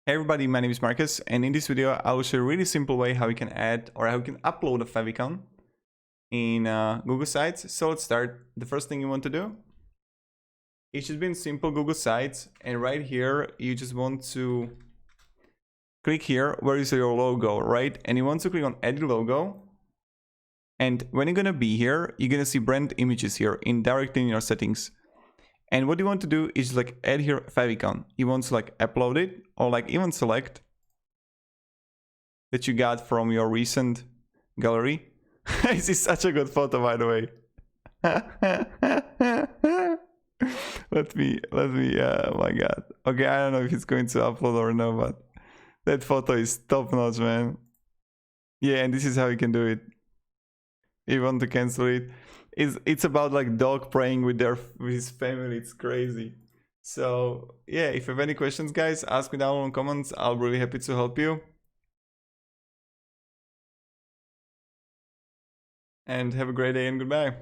Hey everybody, my name is Marcus, and in this video I will show you a really simple way how you can add or how you can upload a favicon in Google Sites. So let's start. The first thing you want to do, it should be in simple Google Sites, and right here you just want to click here where is your logo, right? And you want to click on Add Your Logo, and when you're gonna be here, you're gonna see brand images here directly in your settings. And what you want to do is like add here favicon. You want to like upload it or like even select that you got from your recent gallery. This is such a good photo, by the way. let me, oh my god. Okay, I don't know if it's going to upload or no, but that photo is top notch, man. Yeah, and this is how you can do it. If you want to cancel it. It's about like dog playing with his family. It's crazy. So yeah, if you have any questions, guys, ask me down in the comments. I'll be really happy to help you. And have a great day and goodbye.